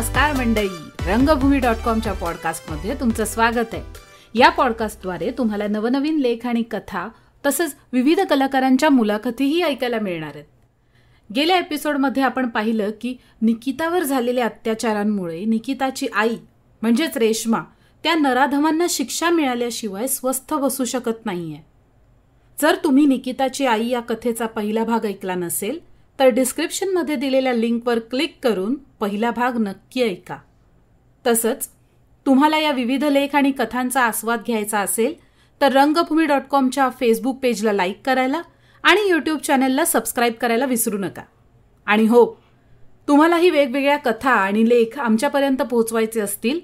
नमस्कार मंडळी, रंगभूमी.com च्या पॉडकास्टमध्ये तुमचं स्वागत आहे. या पॉडकास्टद्वारे तुम्हाला नवनवीन लेख आणि कथा तसंच विविध कलाकारांच्या मुलाखतीही ऐकायला मिळणार आहेत. गेल्या एपिसोडमध्ये आपण पाहिलं की निकितावर झालेल्या अत्याचारांमुळे निकिताची आई म्हणजेच रेश्मा त्या नराधमांना शिक्षा मिळाल्याशिवाय स्वस्थ बसू शकत नाहीये. जर तुम्ही निकिताची आई या कथेचा पहिला भाग ऐकला नसेल तर डिस्क्रिप्शनमध्ये दिलेल्या लिंकवर क्लिक करून पहिला भाग नक्की ऐका. तसंच तुम्हाला या विविध लेख आणि कथांचा आस्वाद घ्यायचा असेल तर रंगभूमी.com च्या फेसबुक पेजला लाईक करायला आणि यूट्यूब चॅनलला सबस्क्राईब करायला विसरू नका. आणि हो, तुम्हालाही वेगवेगळ्या कथा आणि लेख आमच्यापर्यंत पोहोचवायचे असतील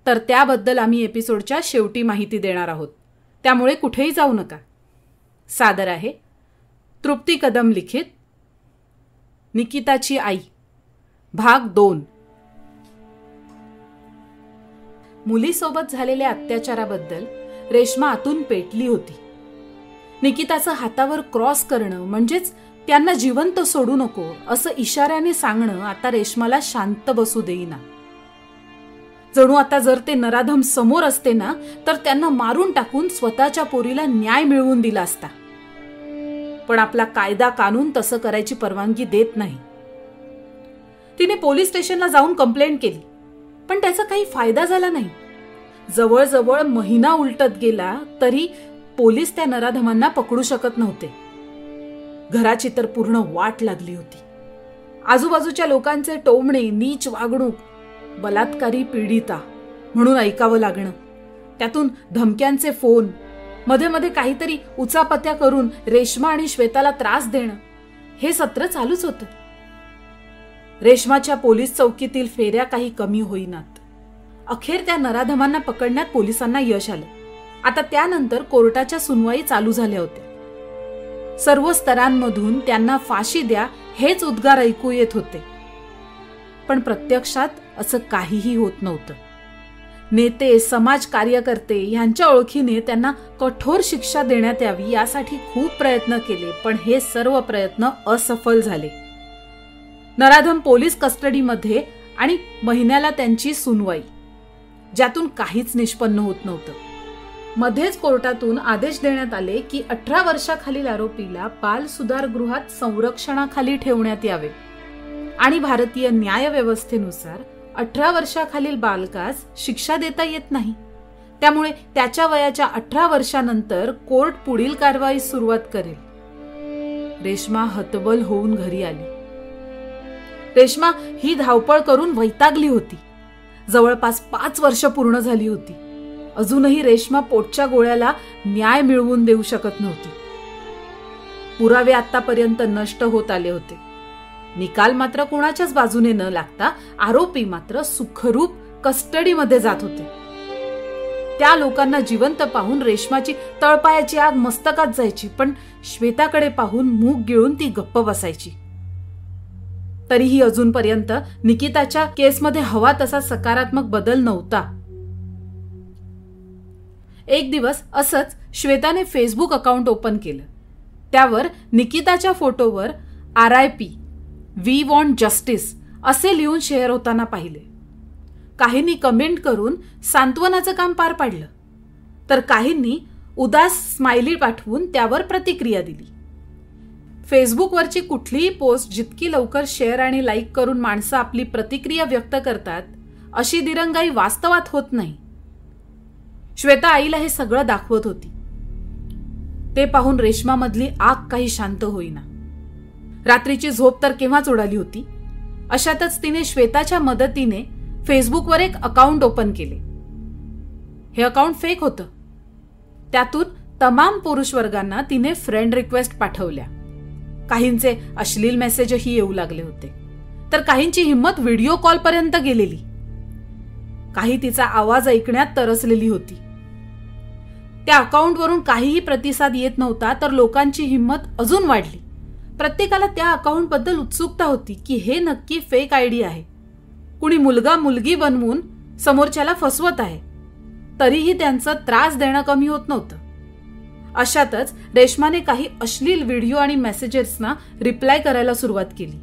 तर त्याबद्दल आम्ही एपिसोडच्या शेवटी माहिती देणार आहोत, त्यामुळे कुठेही जाऊ नका. सादर आहे तृप्ती कदम लिखित निकिताची आई भाग 2. मुलीसोबत झालेल्या अत्याचाराबद्दल रेश्मा आतून पेटली होती. निकिताचं हातावर क्रॉस करणं म्हणजेच त्यांना जिवंत सोडू नको असं इशाऱ्याने सांगणं आता रेश्माला शांत बसू देईना. जणू आता जर ते नराधम समोर असते ना तर त्यांना मारून टाकून स्वतःच्या पोरीला न्याय मिळवून दिला असता. पण आपला कायदा कानून तसं करायची परवानगी देत नाही. तिने पोलीस स्टेशनला जाऊन कंप्लेंट केली, पण त्याचा काही फायदा झाला नाही. जवळजवळ महिना उलटत गेला तरी पोलीस त्या नराधमांना पकडू शकत नव्हते. घराची तर पूर्ण वाट लागली होती. आजूबाजूच्या लोकांचे टोमणे, नीच वागणूक, बलात्कारी पीडिता म्हणून ऐकावं लागणं, त्यातून धमक्यांचे फोन, मध्ये मध्ये काहीतरी उचापत्या करून रेश्मा आणि श्वेताला त्रास देणं, हे सत्र चालूच होतं. रेश्माच्या पोलीस चौकीतील फेऱ्या काही कमी होईनात. अखेर त्या नराधमांना पकडण्यात पोलिसांना यश आलं. आता त्यानंतर कोर्टाच्या सुनवाई चालू झाल्या होत्या. सर्व स्तरांमधून त्यांना फाशी द्या हेच उद्गार ऐकू येत होते. पण प्रत्यक्षात असं काहीही होत नव्हतं. नेते, समाज कार्यकर्ते यांच्या ओळखीने त्यांना कठोर शिक्षा देण्यात यावी यासाठी खूप प्रयत्न केले, पण हे सर्व प्रयत्न असफल झाले. नराधम पोलीस कस्टडीमध्ये आणि महिन्याला त्यांची सुनवाई, ज्यातून काहीच निष्पन्न होत नव्हतं. मध्येच कोर्टातून आदेश देण्यात आले की 18 वर्षाखालील आरोपीला बाल सुधारगृहात संरक्षणाखाली ठेवण्यात यावे आणि भारतीय न्याय व्यवस्थेनुसार 18 वर्षाखालील बालकास शिक्षा देता येत नाही. त्यामुळे त्याच्या वयाच्या 18 वर्षानंतर कोर्ट पुढील कारवाई सुरुवात करेल. रेश्मा हतबल होऊन घरी आली. रेश्मा ही धावपळ करून वैतागली होती. जवळपास 5 वर्ष पूर्ण झाली होती. अजूनही रेश्मा पोटच्या गोळ्याला न्याय मिळवून देऊ शकत नव्हती. पुरावे आतापर्यंत नष्ट होत आले होते. निकाल मात्र कोणाच्याच बाजूने न लागता आरोपी मात्र सुखरूप कस्टडीमध्ये जात होते. त्या लोकांना जिवंत पाहून रेश्माची तळपायाची आग मस्तकात जायची, पण श्वेताकडे पाहून मूग गिळून ती गप्प बसायची. तरीही अजूनपर्यंत निकिताच्या केसमध्ये हवा तसा सकारात्मक बदल नव्हता. एक दिवस असंच श्वेताने फेसबुक अकाउंट ओपन केलं. त्यावर निकिताच्या फोटोवर RIP वी वॉन्ट जस्टिस असे लिहून शेअर होताना पाहिले. काहींनी कमेंट करून सांत्वनाचं काम पार पाडलं, तर काहींनी उदास स्माइली पाठवून त्यावर प्रतिक्रिया दिली. फेसबुकवरची कुठलीही पोस्ट जितकी लवकर शेअर आणि लाईक करून माणसं आपली प्रतिक्रिया व्यक्त करतात, अशी दिरंगाई वास्तवात होत नाही. श्वेता आईला हे सगळं दाखवत होती. ते पाहून रेश्मामधली आग काही शांत होईना. रात्रीची झोप तर केव्हाच उडाली होती. अशातच तिने श्वेताच्या मदतीने फेसबुकवर एक अकाउंट ओपन केले. हे अकाउंट फेक होतं. त्यातून तमाम पुरुष वर्गांना तिने फ्रेंड रिक्वेस्ट पाठवल्या. काहींचे अश्लील मेसेजही येऊ लागले होते, तर काहींची हिंमत व्हिडिओ कॉल पर्यंत गेलेली. काही तिचा आवाज ऐकण्यात तरसलेली होती. त्या अकाउंटवरून काहीही प्रतिसाद येत नव्हता, तर लोकांची हिंमत अजून वाढली. प्रत्येकाला त्या अकाउंटबद्दल उत्सुकता होती की हे नक्की फेक आयडी आहे. कुणी मुलगा मुलगी बनवून समोरच्याला फसवत आहे. तरीही त्यांचा त्रास देणं कमी होत नव्हतं. अशातच रेश्माने काही अश्लील व्हिडिओ आणि मेसेजेसना रिप्लाय करायला सुरुवात केली.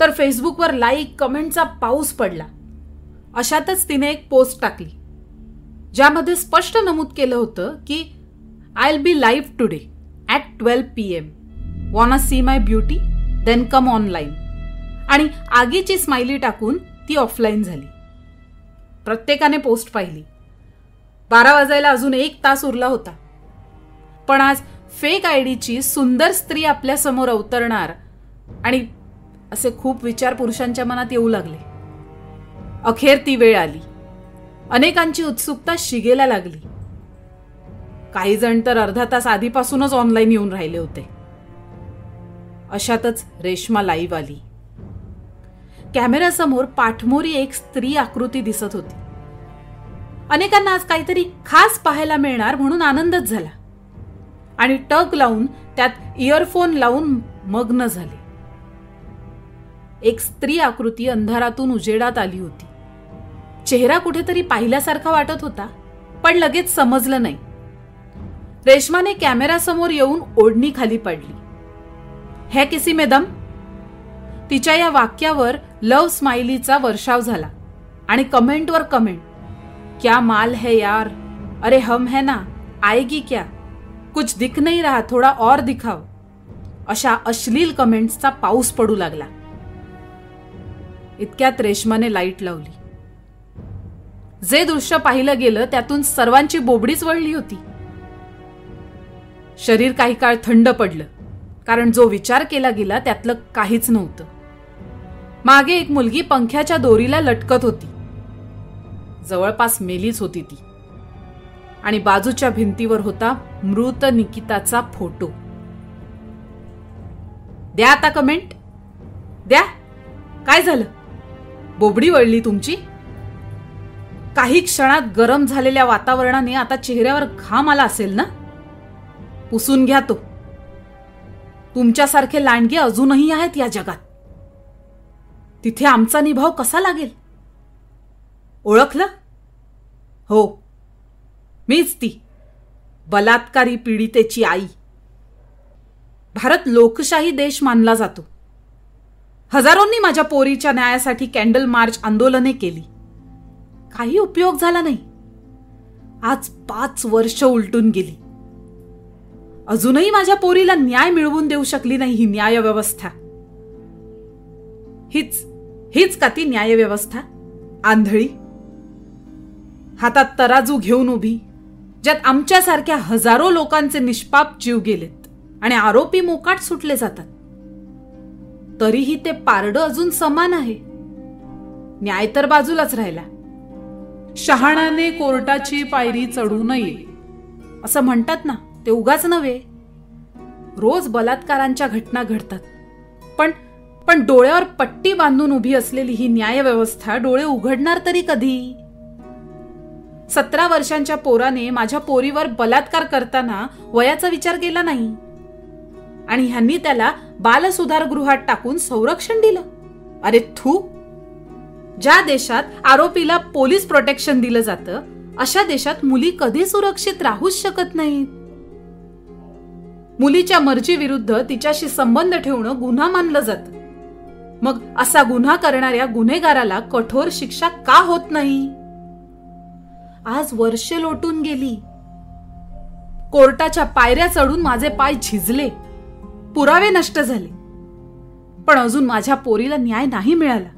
तर फेसबुकवर लाईक कमेंटचा पाऊस पडला. अशातच तिने एक पोस्ट टाकली ज्यामध्ये स्पष्ट नमूद केलं होतं की I will be live today at 12 PM. Wanna see my beauty then come online. आणि आगीची स्माइली टाकून ती ऑफलाईन झाली. प्रत्येकाने पोस्ट पाहिली. 12 वाजायला अजून 1 तास उरला होता. पण आज फेक आयडीची सुंदर स्त्री आपल्या समोर अवतरणार आणि असे खूप विचार पुरुषांच्या मनात येऊ लागले. अखेर ती वेळ आली. अनेकांची उत्सुकता शिगेला लागली. काही जण तर अर्धा तास आधीपासूनच ऑनलाईन येऊन राहिले होते. अशातच रेश्मा लाईव्ह आली. कॅमेऱ्यासमोर पाठमोरी एक स्त्री आकृती दिसत होती. अनेकांना आज काहीतरी खास पाहायला मिळणार म्हणून आनंदच झाला आणि टक लावून त्यात इयरफोन लावून मग्न झाले. एक स्त्री आकृती अंधारातून उजेडात आली होती. चेहरा कुठेतरी पाहिल्यासारखा वाटत होता पण लगेच समजलं नाही. रेश्माने कॅमेऱ्यासमोर येऊन ओढणी खाली पडली. है किसी में दम? तिच्या या वाक्यावर लव स्माइलीचा वर्षाव झाला आणि कमेंटवर कमेंट. क्या माल है यार, अरे हम है ना, आएगी क्या, कुछ दिख नहीं रहा, थोडा और दिखाओ. अशा अश्लील कमेंट्सचा पाऊस पडू लागला. इतक्यात रेश्माने लाईट लावली. जे दृश्य पाहिलं गेलं त्यातून सर्वांची बोबडीच वळली होती. शरीर काही काळ थंड पडलं कारण जो विचार केला गेला त्यातलं काहीच नव्हतं. मागे एक मुलगी पंख्याच्या दोरीला लटकत होती. जवळपास मेलीच होती ती. आणि बाजूच्या भिंतीवर होता मृत निकिताचा फोटो. द्या आता कमेंट द्या. काय झालं? बोबडी वळली तुमची? काही क्षणात गरम झालेल्या वातावरणाने आता चेहऱ्यावर घाम आला असेल ना? पुसून घ्या तो. तुमच्यासारखे लांडगे अजूनही आहेत या जगात. तिथे आमचा निभाव कसा लागेल? ओळखलं? हो, मीच ती बलात्कारी पीडितेची आई. भारत लोकशाही देश मानला जातो. हजारोंनी माझ्या पोरीच्या न्यायासाठी कॅन्डल मार्च आंदोलने केली. काही उपयोग झाला नाही. आज 5 वर्ष उलटून गेली. अजूनही माझ्या पोरीला न्याय मिळवून देऊ शकली नाही ही न्याय व्यवस्था. हीच का ती न्याय व्यवस्था? आंधळी, हातात तराजू घेऊन उभी, ज्यात आमच्यासारख्या हजारो लोकांचे निष्पाप जीव गेलेत आणि आरोपी मोकाट सुटले जातात. तरीही ते पारडं अजून समान आहे. न्याय तर बाजूलाच राहिला. शहाण्याने कोर्टाची पायरी चढू नये असं म्हणतात ना, ते उगाच नव्हे. रोज बलात्कारांच्या घटना घडतात. पण डोळ्यावर पट्टी बांधून उभी असलेली ही न्याय व्यवस्था डोळे उघडणार तरी कधी? 17 वर्षांच्या पोराने माझ्या पोरीवर बलात्कार करताना वयाचा विचार केला नाही आणि ह्यांनी त्याला बालसुधारगृहात टाकून संरक्षण दिलं. अरे थू. ज्या देशात आरोपीला पोलीस प्रोटेक्शन दिलं जातं अशा देशात मुली कधी सुरक्षित राहूच शकत नाहीत. मुलीच्या मर्जीविरुद्ध तिच्याशी संबंध ठेवणं गुन्हा मानलं जातं. मग असा गुन्हा करणाऱ्या गुन्हेगाराला कठोर शिक्षा का होत नाही? आज वर्षे लोटून गेली. कोर्टाच्या पायऱ्या चढून माझे पाय झिजले. पुरावे नष्ट झाले. पण अजून माझ्या पोरीला न्याय नाही मिळाला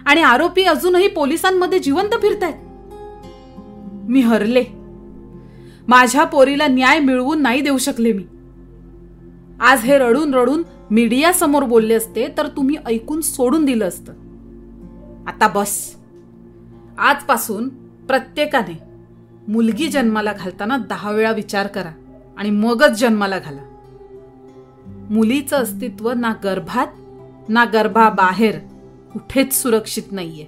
आणि आरोपी अजूनही पोलिसांमध्ये जिवंत फिरतायत. मी हरले. माझ्या पोरीला न्याय मिळवून नाही देऊ शकले मी. आज हे रडून रडून मीडिया समोर बोलले असते तर तुम्ही ऐकून सोडून दिलं असतं. आता बस. आजपासून प्रत्येकाने मुलगी जन्माला घालताना 10 वेळा विचार करा आणि मगच जन्माला घाला. मुलीचं अस्तित्व ना गर्भात ना गर्भाबाहेर कुठेच सुरक्षित नाहीये.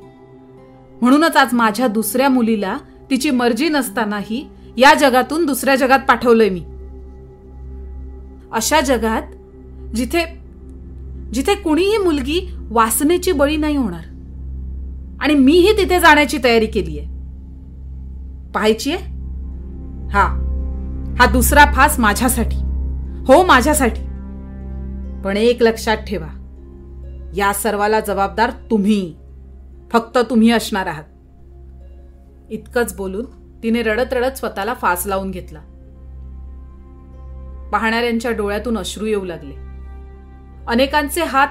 म्हणूनच आज माझ्या दुसऱ्या मुलीला तिची मर्जी नसतानाही या जगातून दुसऱ्या जगात पाठवलंय मी. अशा जगात जिथे कुणीही मुलगी वासनेची बळी नाही होणार. आणि मीही तिथे जाण्याची तयारी केलीये. पाहायचीये? हा दुसरा फास माझ्यासाठी. हो, माझ्यासाठी. पण एक लक्षात ठेवा, या सर्वाला जबाबदार तुम्ही, फक्त तुम्ही असणार आहात. इतकंच बोलून तिने रडत रडत स्वतःला फास लावून घेतला. पाहणाऱ्यांच्या डोळ्यातून अश्रू येऊ लागले. अनेकांचे हात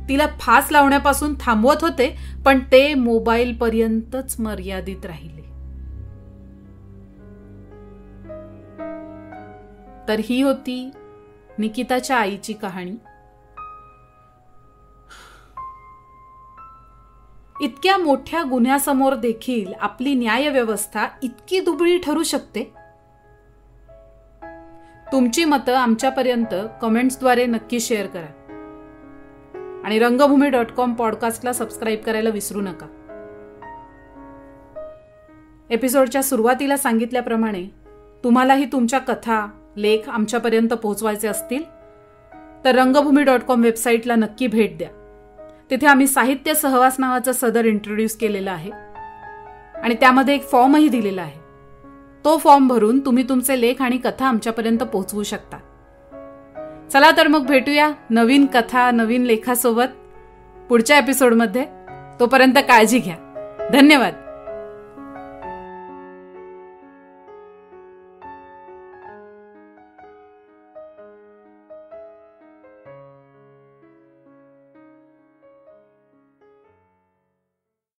तिला फास लावण्यापासून थांबवत होते, पण ते मोबाईल पर्यंतच मर्यादित राहिले. तर ही होती निकिताच्या आईची कहाणी. इतक्या मोठ्या गुन्ह्यासमोर देखील आपली न्यायव्यवस्था इतकी दुबळी ठरू शकते. तुमची मतं आमच्यापर्यंत कमेंट्सद्वारे नक्की शेअर करा आणि रंगभूमी.com पॉडकास्टला सबस्क्राईब करायला विसरू नका. एपिसोडच्या सुरुवातीला सांगितल्याप्रमाणे तुम्हालाही तुमच्या कथा, लेख आमच्यापर्यंत पोहोचवायचे असतील तर रंगभूमी.com वेबसाईटला नक्की भेट द्या. तिथे आम्ही साहित्य सहवास नावाचं सदर इंट्रोड्यूस केलेलं आहे आणि त्यामध्ये एक फॉर्मही दिलेला आहे. तो फॉर्म भरून तुम्ही तुमचे लेख आणि कथा आमच्यापर्यंत पोहोचवू शकता. चला तर मग भेटूया नवीन कथा, नवीन लेखासोबत पुढच्या एपिसोडमध्ये. तोपर्यंत काळजी घ्या. धन्यवाद.